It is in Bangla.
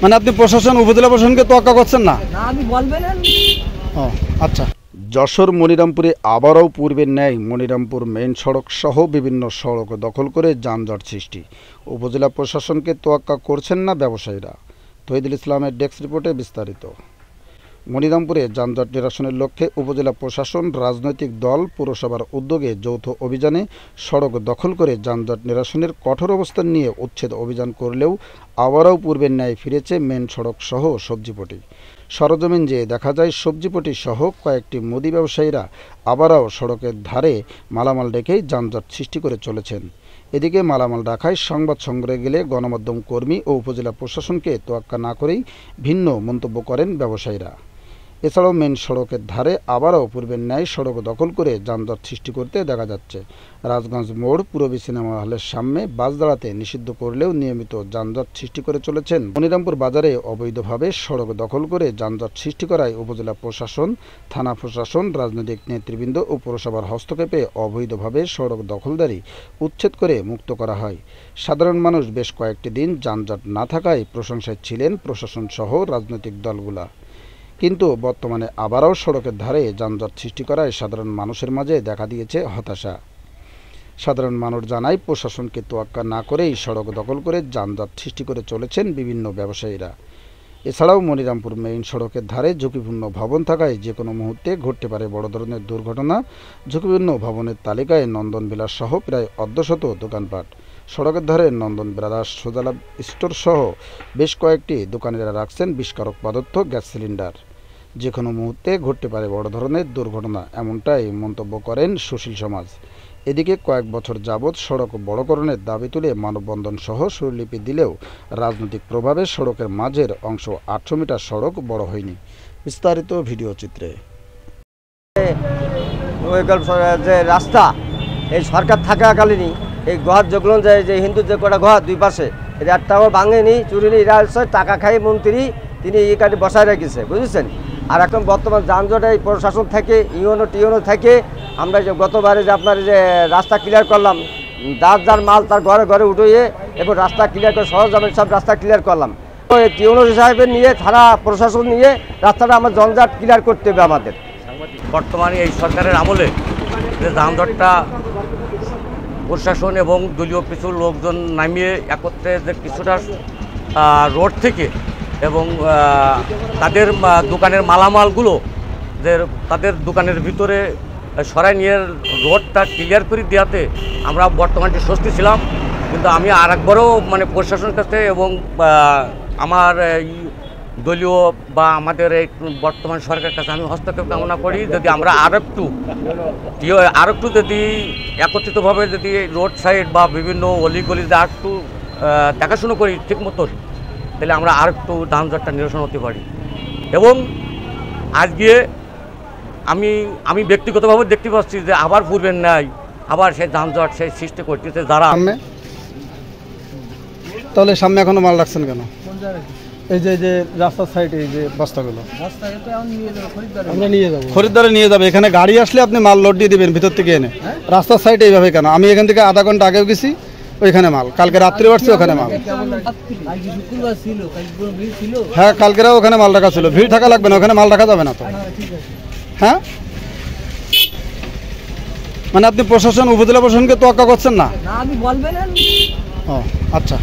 মানে আপনি প্রশাসন উপজেলা প্রশাসনকে তোয়াক্কা করছেন না? না, আমি বলবেন। ও আচ্ছা। যশোর মনিরামপুরে আবারও পূর্বের ন্যায় মনিরামপুর মেইন সড়ক সহ বিভিন্ন সড়ক দখল করে যানজট সৃষ্টি। উপজেলা প্রশাসনকে তোয়াক্কা করছেন না ব্যবসায়ীরা। তহিদুল ইসলামের ডেস্ক রিপোর্টে বিস্তারিত। মনিরামপুরে যানজট নিরসনের লক্ষ্যে উপজেলা প্রশাসন, রাজনৈতিক দল, পৌরসভার উদ্যোগে যৌথ অভিযানে সড়ক দখল করে যানজট নিরসনের কঠোর অবস্থান নিয়ে উচ্ছেদ অভিযান করলেও আবারও পূর্বের ন্যায় ফিরেছে মেন সড়ক সহ সবজিপটি। সরজমিন যেয়ে দেখা যায় সবজিপটি সহ কয়েকটি মুদি ব্যবসায়ীরা আবারও সড়কের ধারে মালামাল রেখেই যানজট সৃষ্টি করে চলেছেন। এদিকে মালামাল রাখায় সংবাদ সংগ্রহে গেলে গণমাধ্যম কর্মী ও উপজেলা প্রশাসনকে তোয়াক্কা না করেই ভিন্ন মন্তব্য করেন ব্যবসায়ীরা। এছাড়াও মেন সড়কের ধারে আবারও পূর্বের ন্যায় সড়ক দখল করে যানজট সৃষ্টি করতে দেখা যাচ্ছে। রাজগঞ্জ মোড় পূরবী সিনেমা হলের সামনে বাস দাঁড়াতে নিষিদ্ধ করলেও নিয়মিত যানজট সৃষ্টি করে চলেছেন। মনিরামপুর বাজারে অবৈধভাবে সড়ক দখল করে যানজট সৃষ্টি করায় উপজেলা প্রশাসন, থানা প্রশাসন, রাজনৈতিক নেতৃবৃন্দ ও পৌরসভার হস্তক্ষেপে অবৈধভাবে সড়ক দখলদারি উচ্ছেদ করে মুক্ত করা হয়। সাধারণ মানুষ বেশ কয়েকটি দিন যানজট না থাকায় প্রশংসায় ছিলেন প্রশাসন সহ রাজনৈতিক দলগুলা। কিন্তু বর্তমানে আবারও সড়কের ধারে যানজট সৃষ্টি করায় সাধারণ মানুষের মাঝে দেখা দিয়েছে হতাশা। সাধারণ মানুষ জানায় প্রশাসনকে তোয়াক্কা না করেই সড়ক দখল করে যানজট সৃষ্টি করে চলেছেন বিভিন্ন ব্যবসায়ীরা। এছাড়াও মনিরামপুর মেইন সড়কের ধারে ঝুঁকিপূর্ণ ভবন থাকায় যে কোনো মুহূর্তে ঘটতে পারে বড় ধরনের দুর্ঘটনা। ঝুঁকিপূর্ণ ভবনের তালিকায় নন্দন বিলাস সহ প্রায় অর্ধশত দোকানপাট। সড়কের ধারে নন্দন ব্রাদার্স সোজালাভ স্টোর সহ বেশ কয়েকটি দোকানিরা রাখছেন বিষকারক পদার্থ, গ্যাস সিলিন্ডার। যে কোনো মুহূর্তে ঘটতে পারে বড় ধরনের দুর্ঘটনা, এমনটাই মন্তব্য করেন সুশীল সমাজ। এদিকে কয়েক বছর যাবৎ সড়ক বড়করণের দাবি তুলে মানববন্ধন সহ স্বরলিপি দিলেও রাজনৈতিক প্রভাবে সড়কের মাঝের অংশ 800 মিটার সড়ক বড় হয়নি। বিস্তারিত ভিডিও চিত্রে। যে রাস্তা এই সরকার থাকাকালীনই এই গুহার যেগুলো যে হিন্দু যে কটা গুহা দুই পাশে এই একটাও ভাঙেনি, চুরিনি, এরা হচ্ছে টাকা খাই মন্ত্রী, তিনি এই কাটি বসায় রেখেছে, বুঝেছেন। আর এখন বর্তমান যানজটে এই প্রশাসন থেকে টিওনো থেকে আমরা যে গতবারে যে আপনার যে রাস্তা ক্লিয়ার করলাম, যার মাল তার ঘরে ঘরে উঠিয়ে এবং রাস্তা ক্লিয়ার করে সরঞ্জামের সব রাস্তা ক্লিয়ার করলাম। তো এই টিওনো সাহেবের নিয়ে থানা প্রশাসন নিয়ে রাস্তাটা আমার জঞ্জাট ক্লিয়ার করতে হবে আমাদের। বর্তমানে এই সরকারের আমলে যে যানজটটা প্রশাসন এবং দলীয় কিছু লোকজন নামিয়ে একত্রে যে কিছুটা রোড থেকে এবং তাদের দোকানের মালামালগুলো যে তাদের দোকানের ভিতরে সরাই নিয়ে রোডটা ক্লিয়ার করে দেওয়াতে আমরা বর্তমানে স্বস্তি ছিলাম। কিন্তু আমি আরেকবারও মানে প্রশাসনের কাছে এবং আমার দলীয় বা আমাদের এই বর্তমান সরকারের কাছে আমি হস্তক্ষেপ কামনা করি, যদি আমরা আরেকটু যদি একত্রিতভাবে যদি রোড সাইড বা বিভিন্ন অলিগলিতে আরেকটু দেখাশুনো করি ঠিক মতন, তাহলে আমরা আরেকটু যানজটটা নিরসন হতে পারি। এবং আজকে আমি ব্যক্তিগতভাবে দেখতে পাচ্ছি যে আবার পূর্বের ন্যায় আবার সেই যানজট সেই সৃষ্টি করতেছে যারা। তাহলে সামনে এখনো মাল রাখছেন কেন? এই যে রাস্তার সাইডে এই যে বস্তাগুলো আমরা নিয়ে যাবো, খরিদ্দারে নিয়ে যাবে। এখানে গাড়ি আসলে আপনি মাল লোড দিয়ে দেবেন ভিতর থেকে এনে। রাস্তার সাইডে এইভাবে কেন? আমি এখান থেকে আধা ঘন্টা আগেও গেছি, ওইখানে মাল। কালকে রাত্রে আসছে ওখানে মাল। হ্যাঁ, কালকেরাও ওখানে মাল রাখা ছিল। ভিড় থাকা লাগবে না, ওখানে মাল রাখা যাবে না তো। হ্যাঁ, মানে আপনি প্রশাসন, উপজেলা প্রশাসনকে তোয়াক্কা করছেন না? না, আমি বলবেন। ও আচ্ছা।